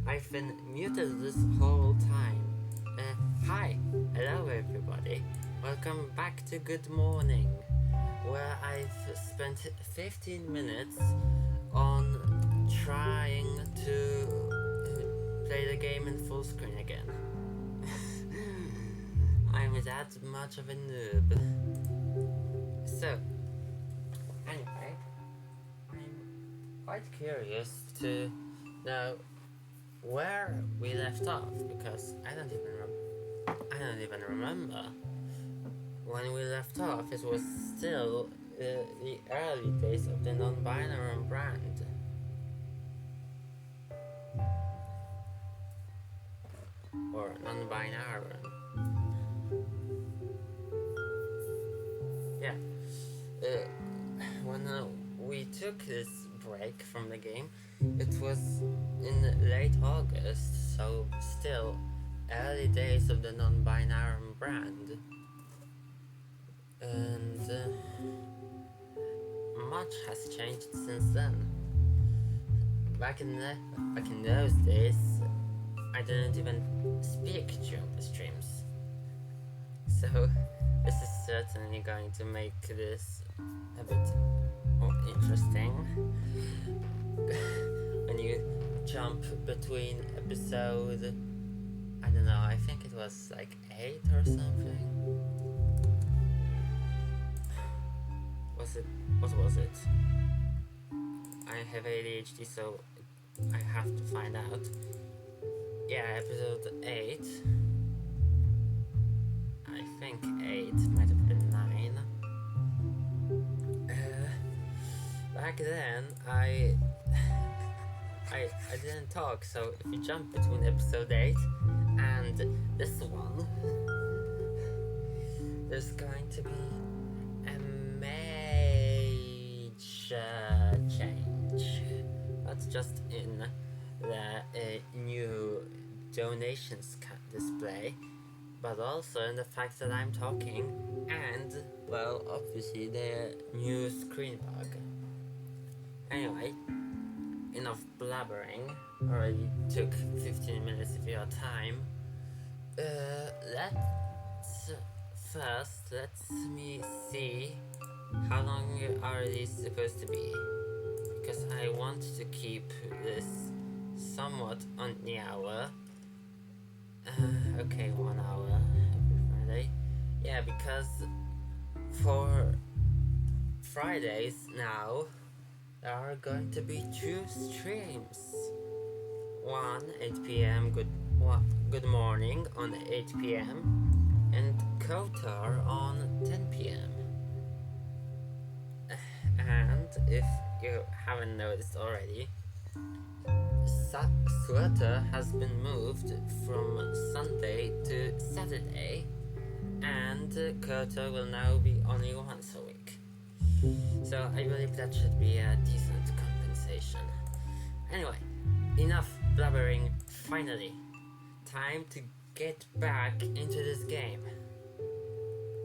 I've been muted this whole time. Hi, hello everybody. Welcome back to Good Morning, where I've spent 15 minutes on trying to play the game in full screen again. I'm that much of a noob. So, anyway, I'm quite curious to know where we left off, because I don't even remember when we left off. It was still the early days of the non-binary brand. Or non-binary. Yeah. When we took this break from the game, it was in late August, so still early days of the non-binary brand. And much has changed since then. Back in those days, I didn't even speak during the streams. So this is certainly going to make this a bit more interesting. When you jump between episode, I don't know, I think it was like 8 or something. What was it? I have ADHD, so I have to find out. Yeah, episode 8. I think 8, might have been 9. Back then, I didn't talk, so if you jump between episode 8 and this one, there's going to be a major change. Not just in the new donations display, but also in the fact that I'm talking and, well, obviously the new screen bug. Anyway, enough blabbering. Already took 15 minutes of your time. Let me see how long are these supposed to be, because I want to keep this somewhat on the hour. Okay, 1 hour every Friday. Yeah, because for Fridays now, there are going to be 2 streams. One 8 p.m. Good morning on 8 p.m. and KOTOR on 10 p.m. And if you haven't noticed already, Sweater has been moved from Sunday to Saturday, and KOTOR will now be only once a week. So I believe that should be a decent compensation. Anyway, enough blabbering. Finally, time to get back into this game,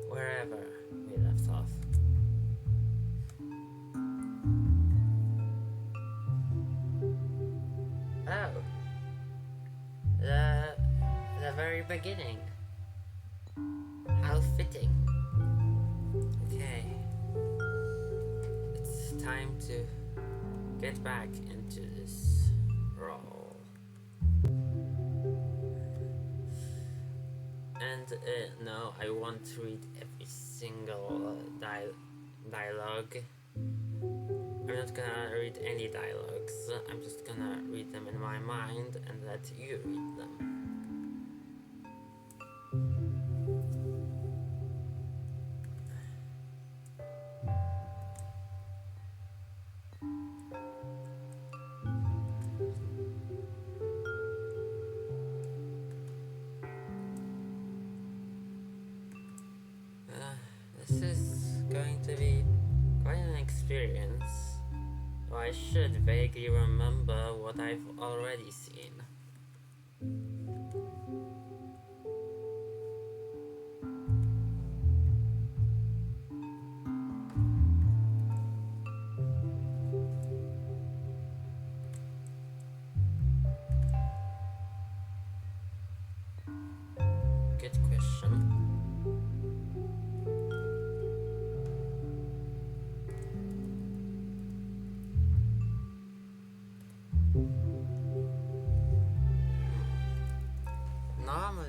wherever we left off. Oh, the very beginning. How fitting. Okay, it's time to get back into this role. And no, I won't read every single dialogue. I'm not gonna read any dialogues. I'm just gonna read them in my mind and let you read them. This is going to be quite an experience. Though I should vaguely remember what I've already seen.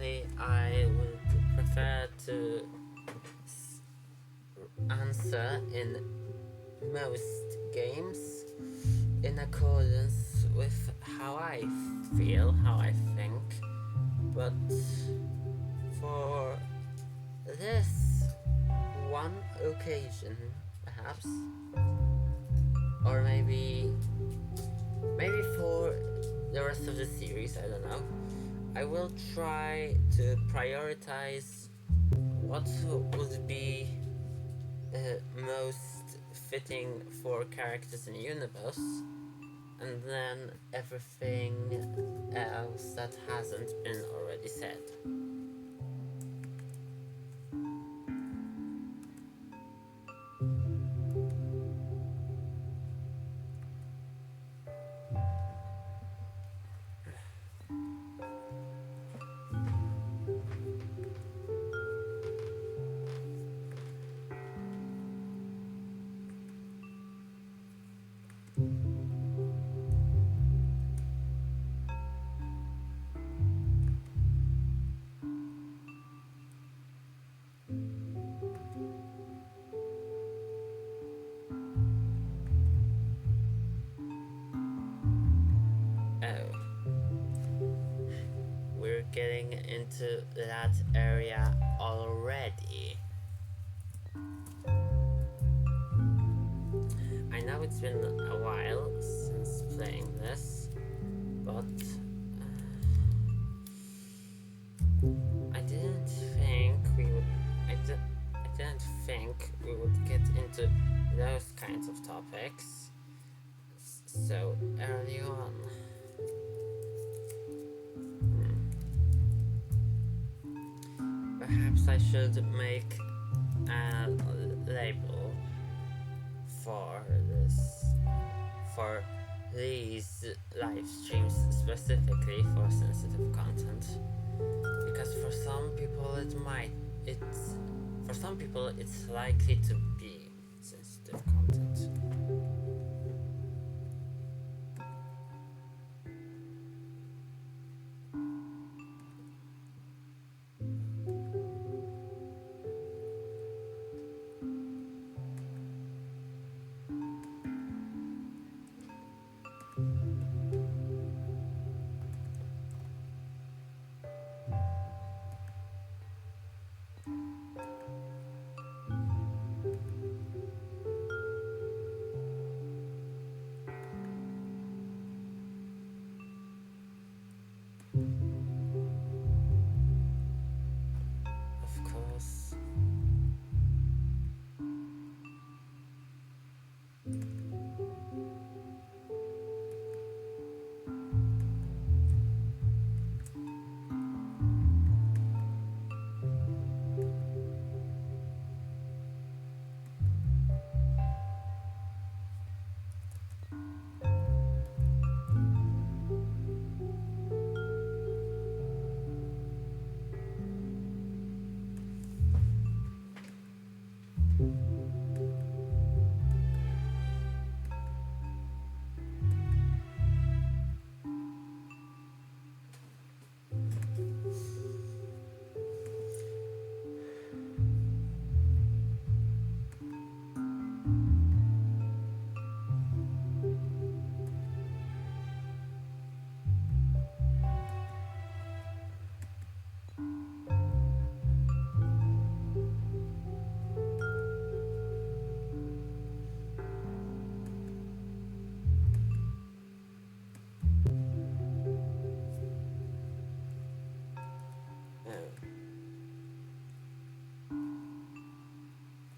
basically, I would prefer to answer in most games in accordance with how I feel, how I think, but for this one occasion, perhaps, or maybe for the rest of the series, I don't know, I will try to prioritize what would be most fitting for characters in the universe, and then everything else that hasn't been already said. We're getting into that area already. I know it's been a while since playing this, but I didn't think we would. I didn't think we would get into those kinds of topics so early on. Perhaps I should make a label for these live streams specifically for sensitive content, because for some people it's likely to be sensitive content. Of course.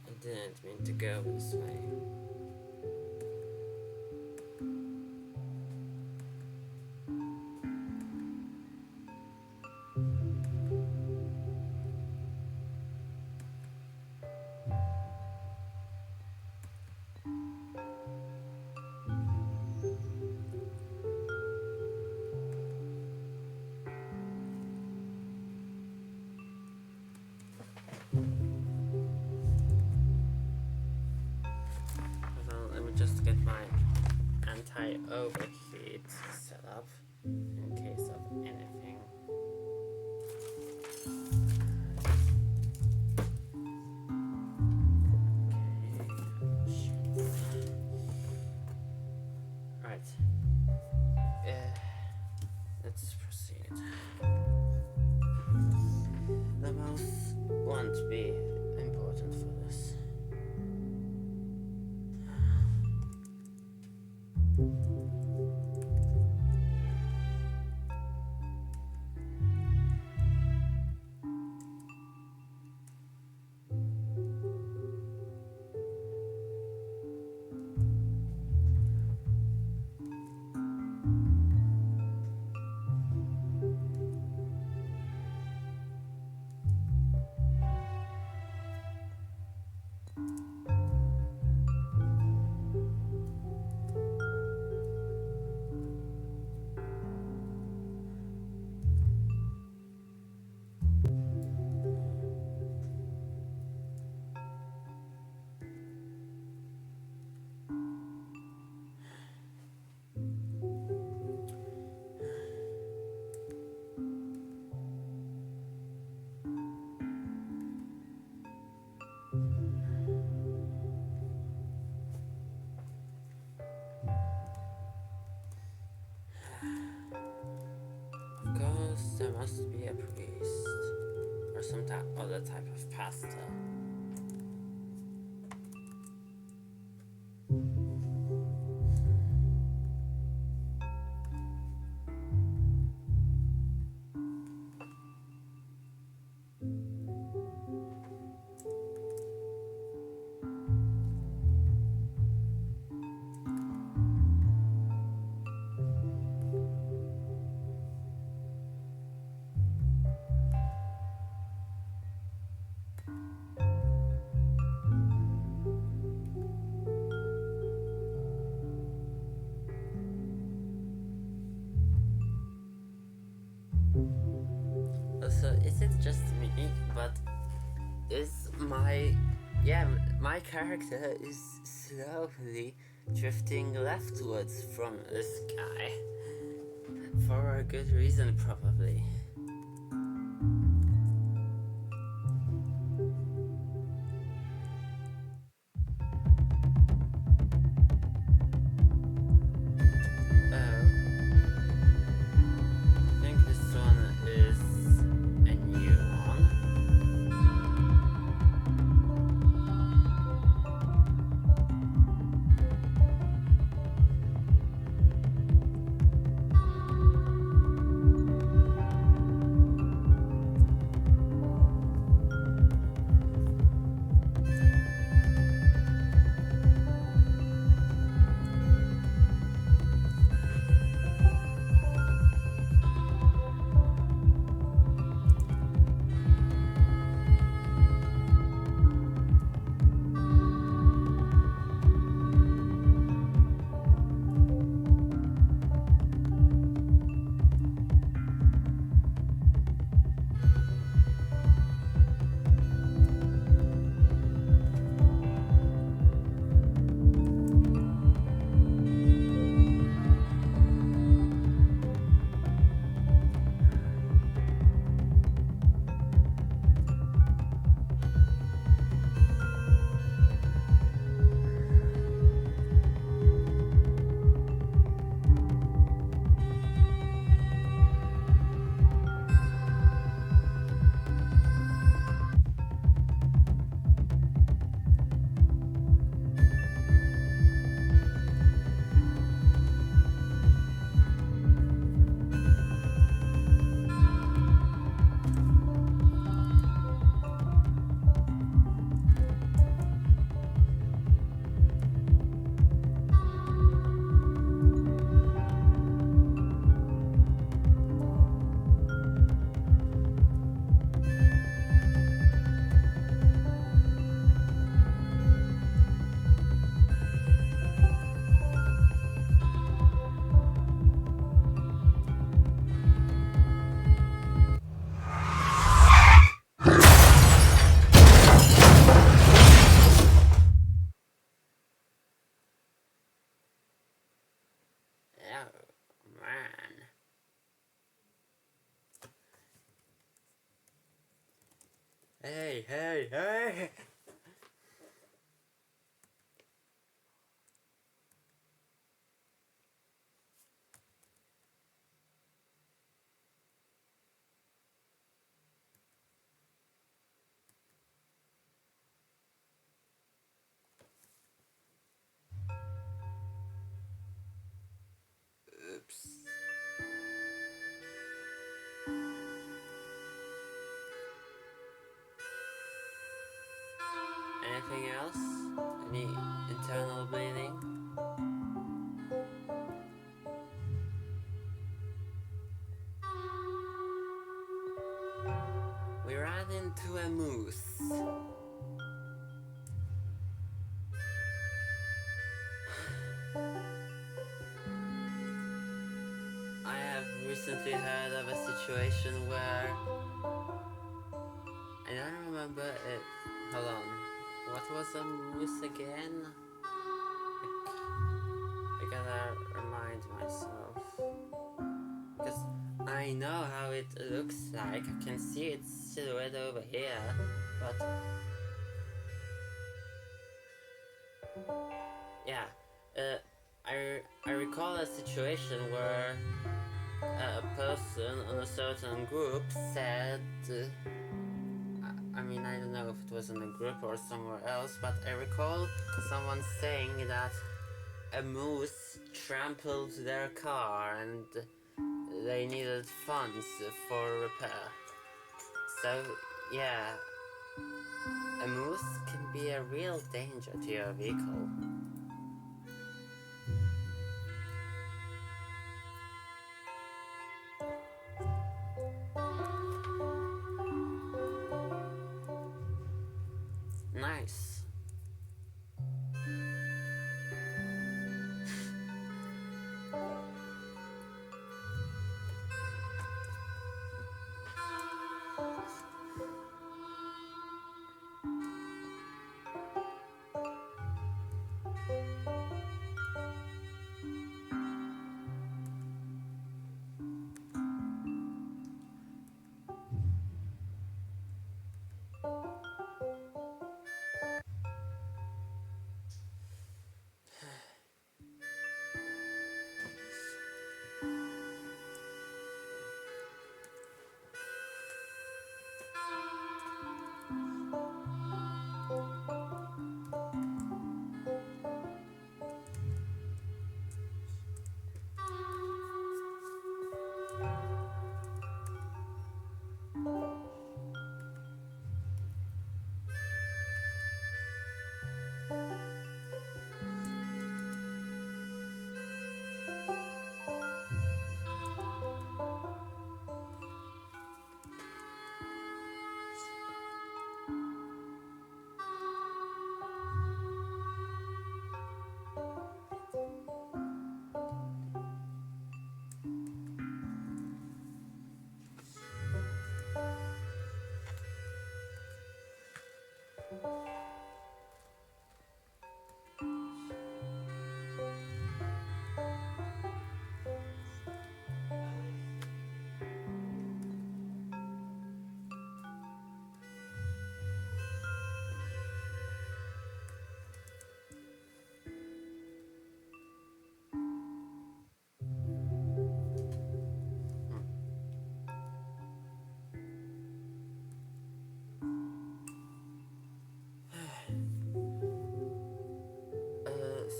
I didn't mean to go this way. Let me just get my anti-overheat set up in case of anything. else won't be important for this. Of course, there must be a priest or some other type of pastor. So is it just me, but is my character is slowly drifting leftwards from the sky for a good reason, probably. Oh, man. Hey, hey, hey! Anything else? Any internal bleeding? We ran into a moose. I have recently heard of a situation where I don't remember it. Hold on. What was a moose again? I gotta remind myself. Because I know how it looks like. I can see its silhouette over here. But yeah. I recall a situation where a person on a certain group said, I mean, I don't know if it was in a group or somewhere else, but I recall someone saying that a moose trampled their car and they needed funds for repair. So, yeah, a moose can be a real danger to your vehicle. Nice.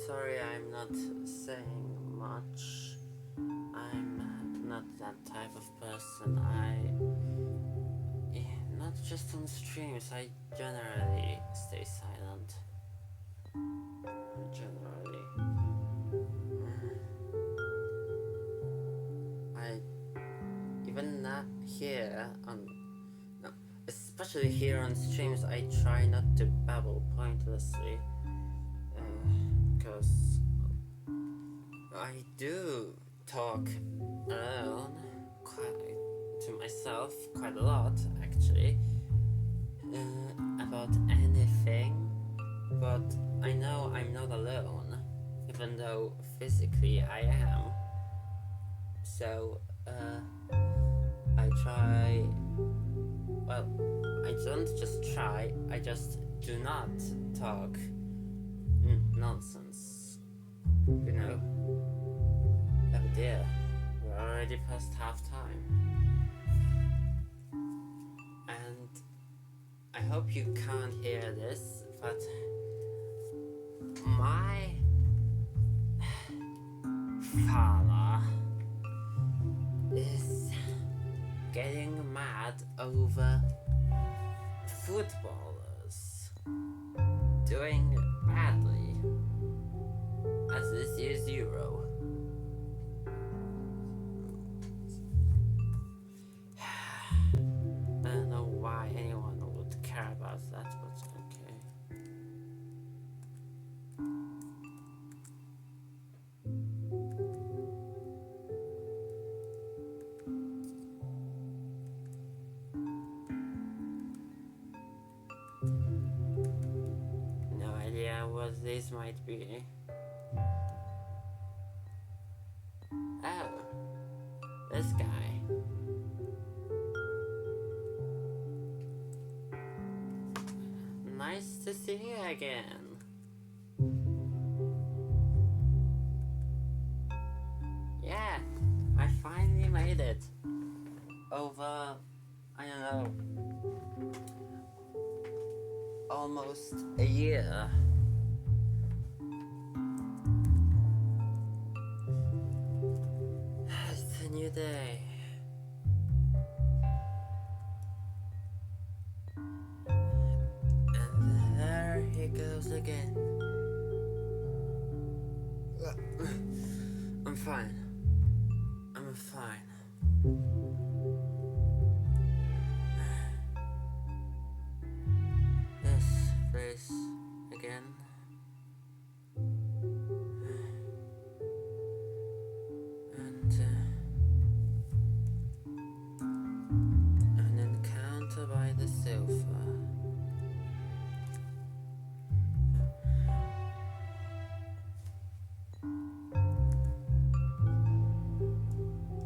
Sorry, I'm not saying much. I'm not that type of person. Not just on streams, I generally stay silent. Generally. I, even not here on, no, especially here on streams, I try not to babble pointlessly. Because I do talk alone to myself quite a lot, actually, about anything, but I know I'm not alone, even though physically I am. So, I try, well, I don't just try, I just do not talk nonsense, you know. Oh dear, we're already past half time. And I hope you can't hear this, but my father is getting mad over footballers. doing badly, as this year's Euro. I don't know why anyone would care about that, but okay. No idea what this might be. Oh, this guy. Nice to see you again. Yeah, I finally made it. Over, I don't know, almost a year. It's a new day. And there he goes again. I'm fine. I'm fine. This place again. And an encounter by the sofa.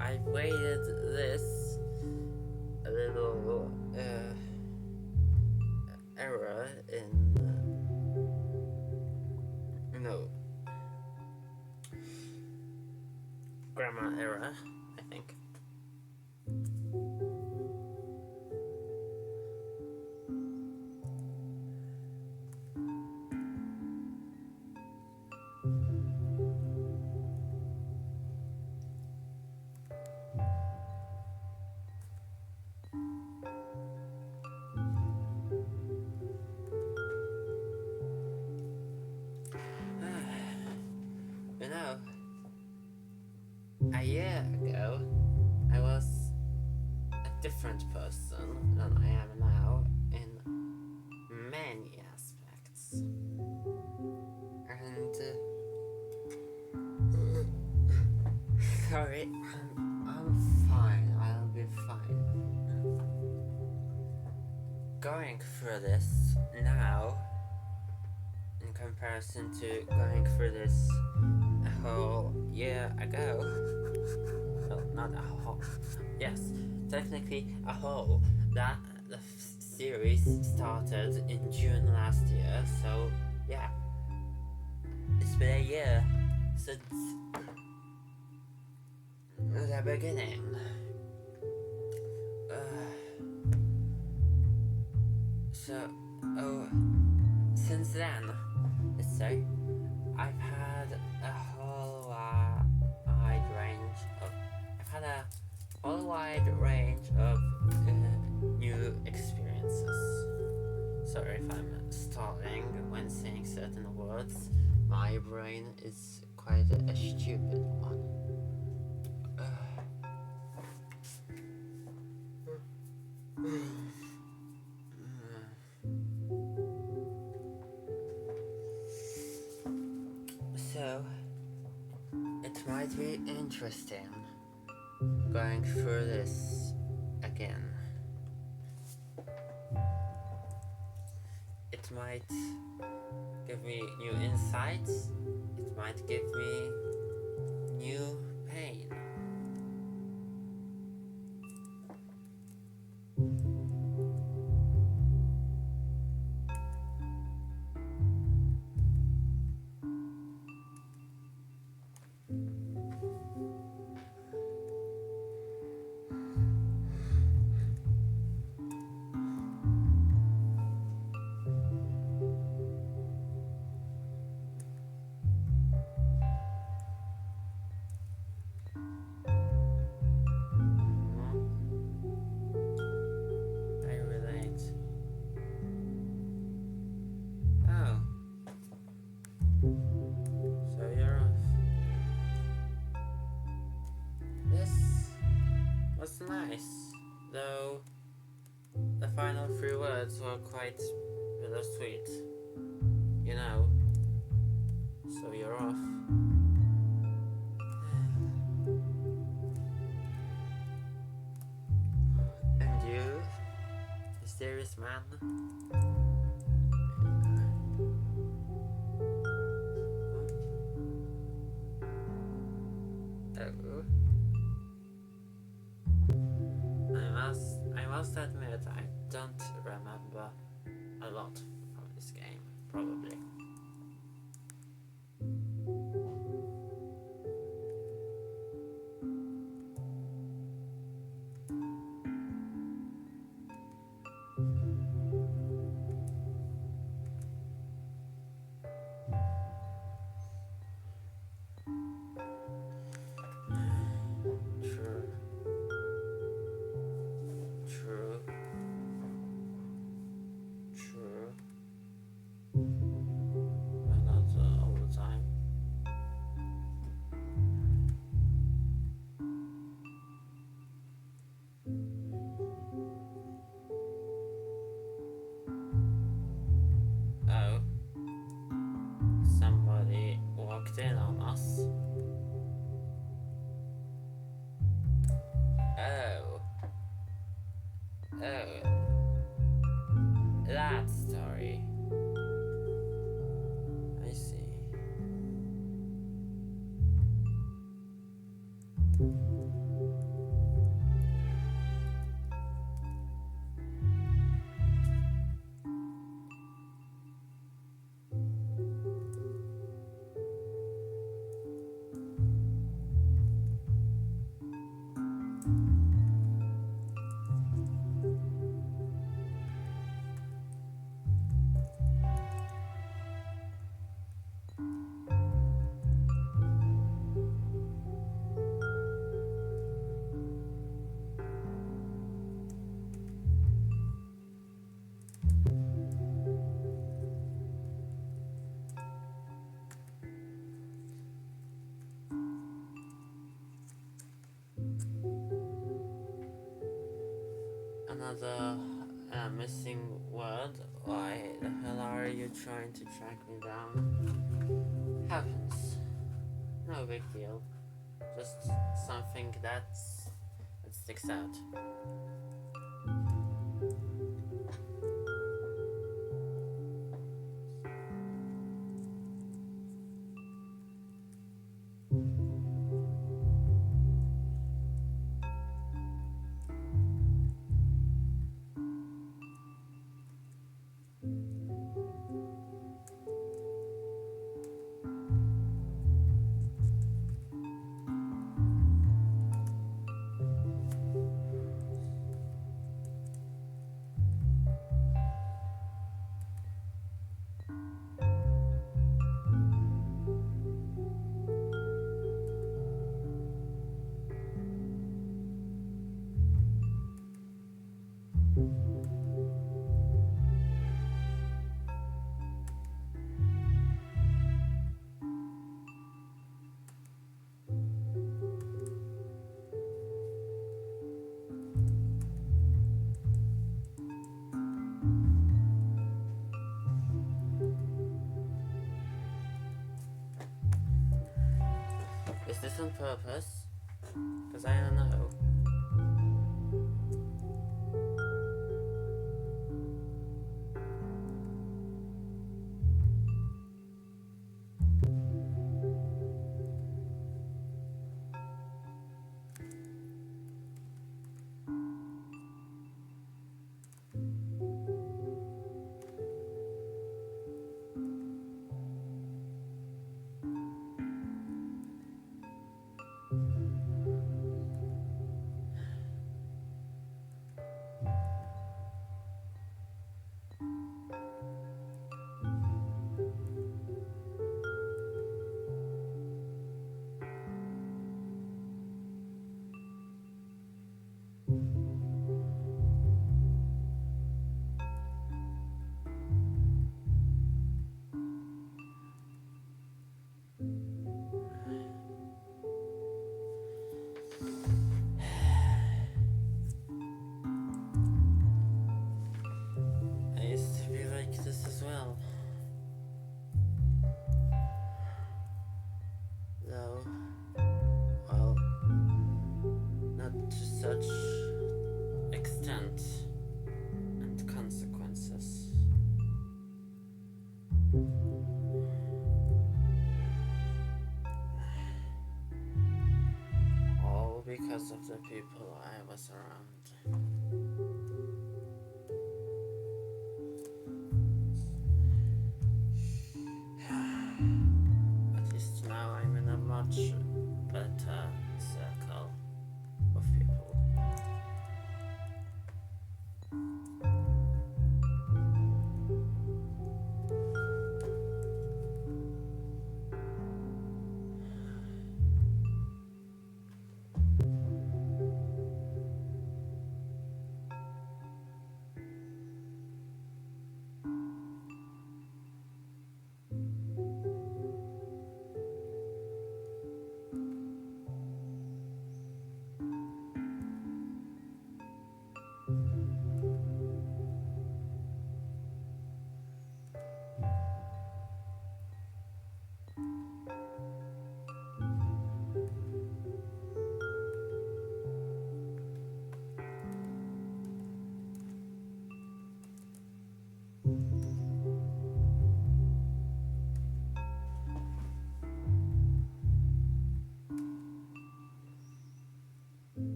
I waited this a little error in no grammar error, I think. You know, a year ago, I was a different person than I am now in many aspects. And, sorry, I'm fine, I'll be fine. Going through this now, in comparison to going through this a whole year ago. Well, not a whole. Yes, technically a whole. That the series started in June last year, so yeah. It's been a year since the beginning. Since then, let's say, I've had a whole wide range of new experiences. Sorry if I'm stalling when saying certain words. My brain is quite a stupid one. So, it might be interesting going through this again. It might give me new insights, it might give me new pain. nice, though the final 3 words were quite bittersweet. You know, so you're off. And you, mysterious man? Oh. I must admit I don't remember a lot from this game, probably. True. True. True. But not all the time. Oh. Somebody walked in on us. Oh. Oh. That story. I see. Another missing word. Why the hell are you trying to track me down? Happens. No big deal. Just something that sticks out. Is this on purpose? Because I don't know. consequences. All because of the people I was around. At least now I'm in a much better circle of people.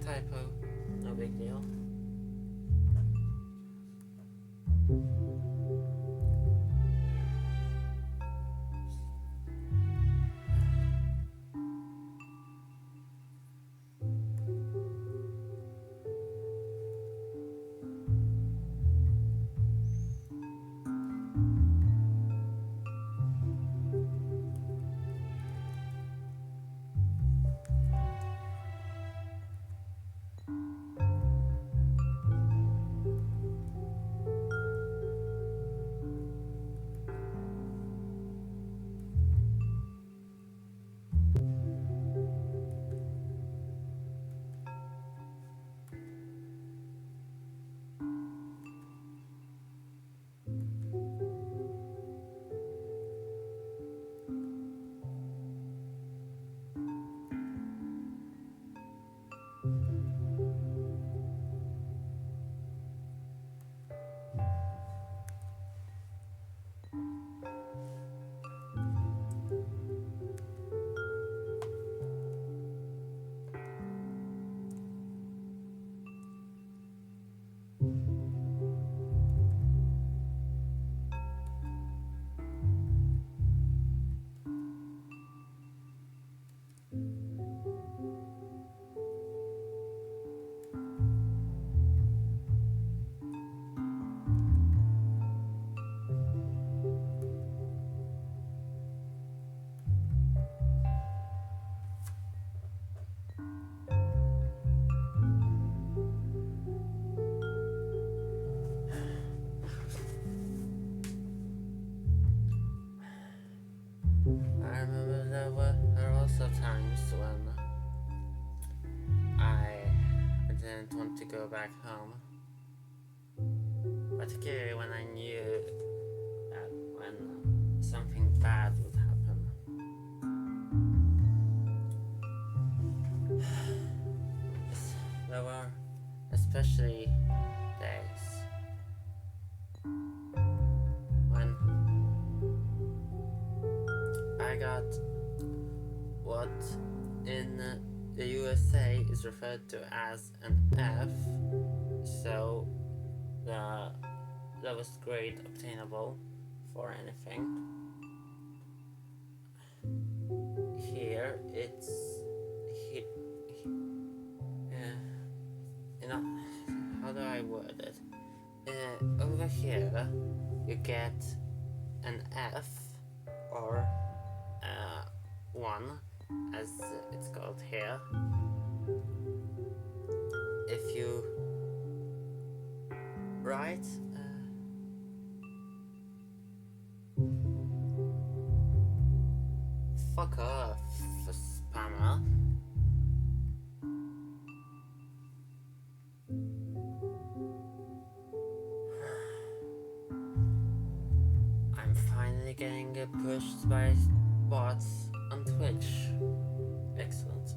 Typo, no big deal. I remember there were also times when I didn't want to go back home, particularly when I knew that when something bad would happen. There were especially days when I got what in the USA is referred to as an F, so the lowest grade obtainable for anything. Here it's how do I word it? Over here you get an F or 1 as it's called here if you write fuck off, spammer. getting pushed by bots on Twitch. Excellent.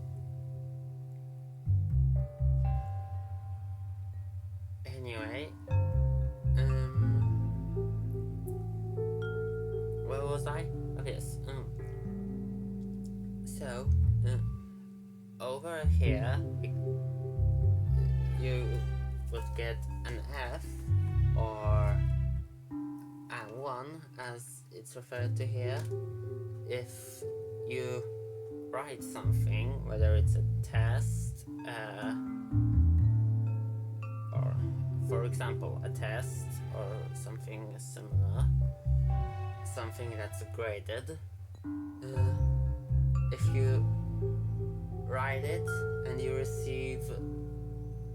Anyway, where was I? Oh yes. So, over here, you would get an F or a 1, as it's referred to here, if you write something, whether it's a test, or for example a test or something similar, something that's graded. If you write it and you receive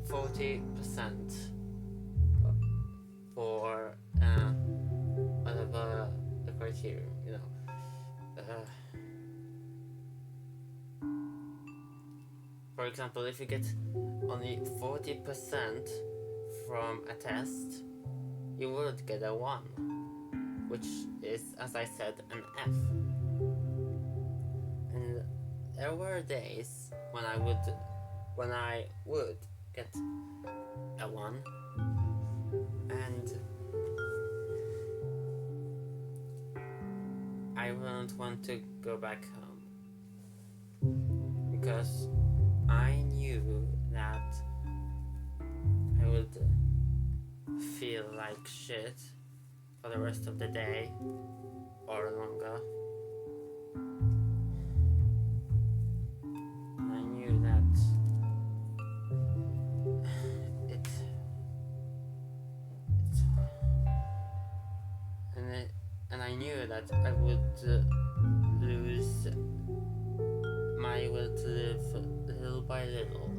40% for whatever the criterion, you know. For example, if you get only 40% from a test, you would get a 1, which is, as I said, an F. And there were days when I would get a 1, and I wouldn't want to go back home, because I knew that I would feel like shit for the rest of the day or longer. And I knew that and I knew that I would lose my will to live little by little.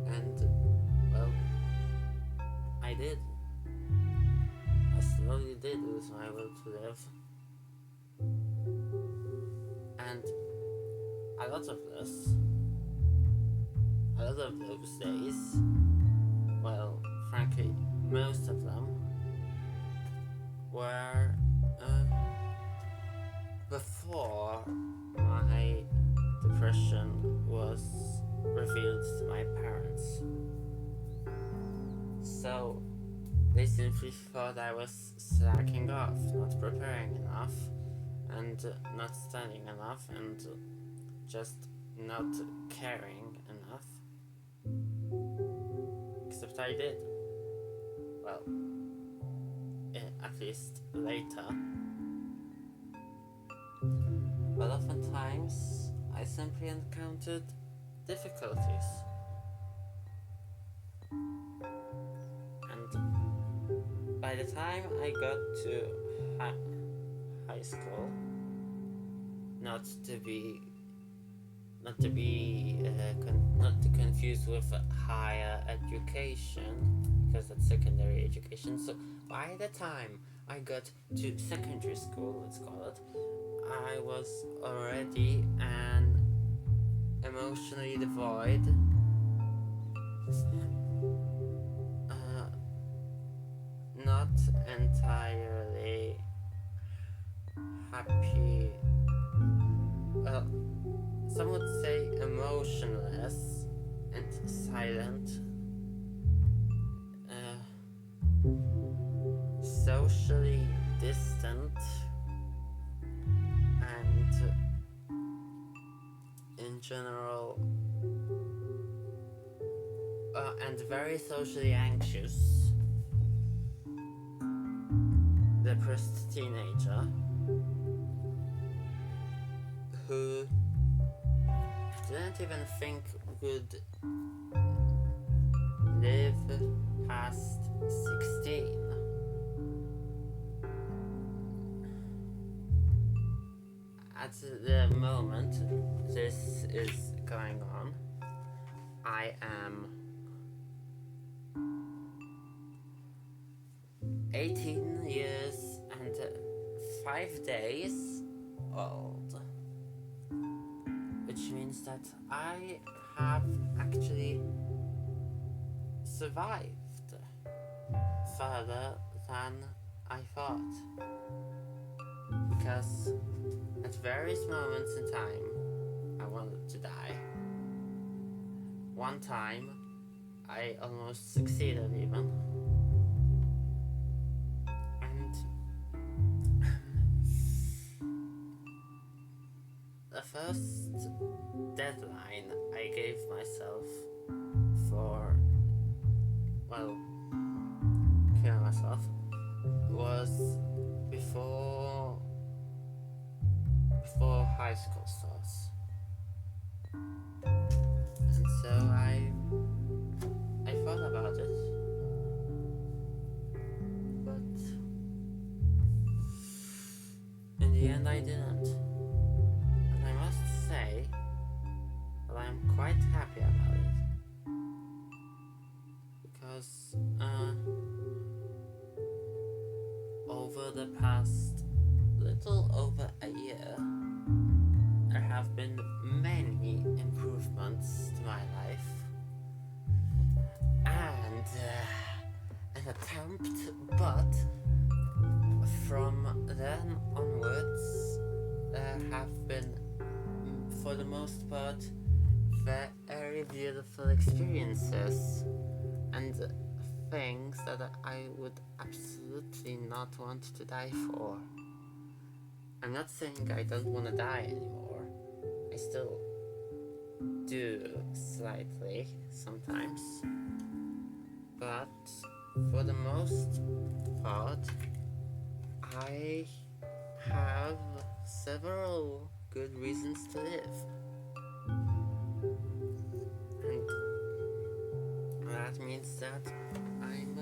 And, well, I did. I slowly did lose my will to live. And a lot of those days, well, frankly, most of them were before my depression was revealed to my parents. So they simply thought I was slacking off, not preparing enough, and not studying enough, and just not caring enough. Except I did. Well, at least later. But oftentimes, I simply encountered difficulties. And by the time I got to high school, not to confuse with higher education, because that's secondary education. So by the time I got to secondary school, let's call it, I was already an emotionally devoid, not entirely happy, some would say emotionless and silent, socially distant, and in general, and very socially anxious, depressed teenager who didn't even think would live past 16. At the moment this is going on, I am 18 years and 5 days old, which means that I have actually survived further than I thought. Because at various moments in time, I wanted to die. One time, I almost succeeded even. And the first deadline I gave myself for, well, killing myself was before high school starts. And so I thought about it, but in the end I didn't. And I must say that I'm quite happy about it, because over the past little over a year, there have been many improvements to my life, and an attempt, but from then onwards there have been, for the most part, very beautiful experiences and things that I would absolutely not want to die for. I'm not saying I don't want to die anymore. I still do slightly sometimes. But for the most part, I have several good reasons to live. And that means that I'm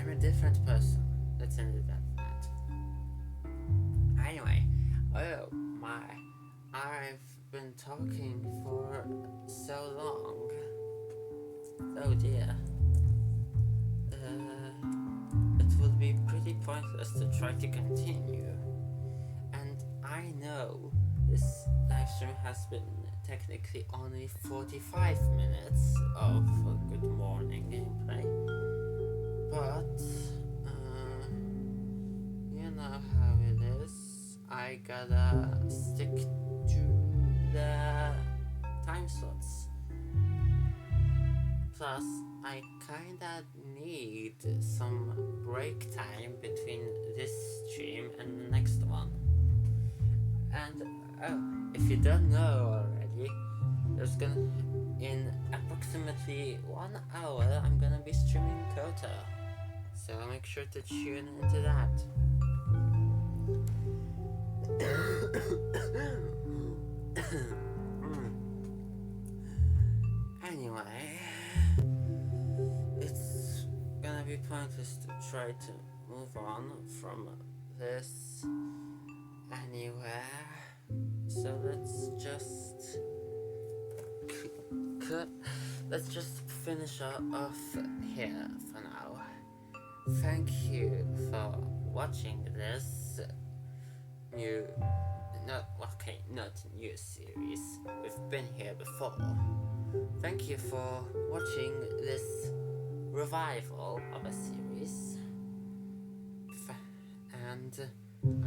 a different person. Let's end it at that. Anyway, oh my, I've been talking for so long. Oh dear. It would be pretty pointless to try to continue. And I know this live stream has been technically only 45 minutes of good morning gameplay. But, you know how it is. I gotta stick to the time slots. Plus, I kinda need some break time between this stream and the next one. And, if you don't know already, in approximately 1 hour, I'm gonna be streaming Kota. So make sure to tune into that. Anyway, it's gonna be pointless to try to move on from this anywhere. So let's just finish off here for now. Thank you for watching this not new series. We've been here before. Thank you for watching this revival of a series. And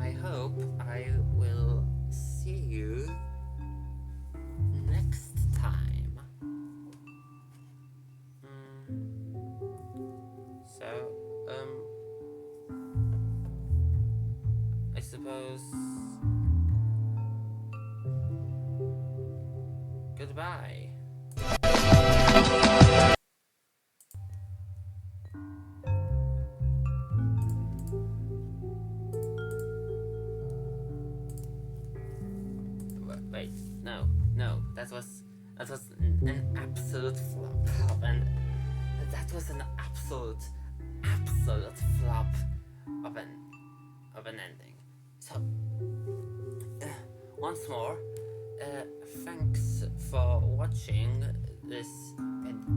I hope I will see you next time. So, I suppose goodbye. Wait, no, that was an absolute flop, and that was an absolute flop of an ending. So, once more, thanks for watching this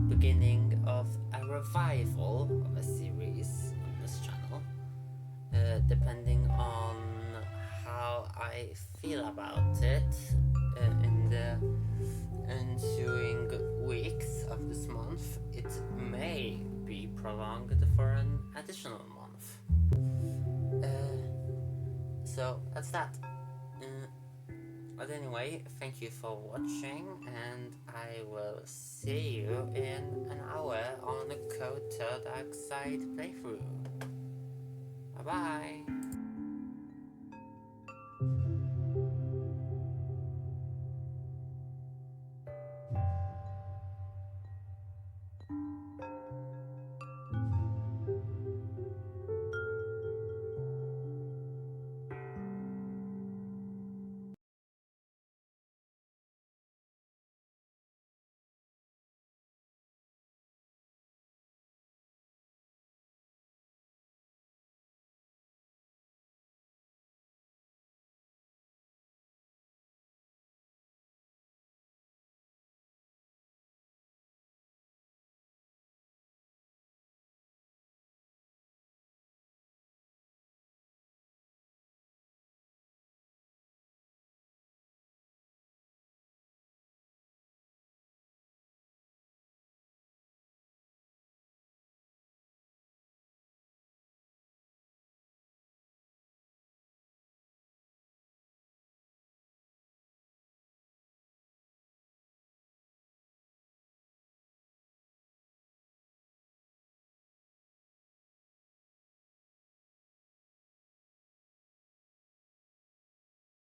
beginning of a revival of a series on this channel. Depending on how I feel about it in the ensuing weeks of this month, it may be prolonged for an additional month. So that's that. But anyway, thank you for watching, and I will see you in an hour on the Code to Dark Side playthrough. Bye bye!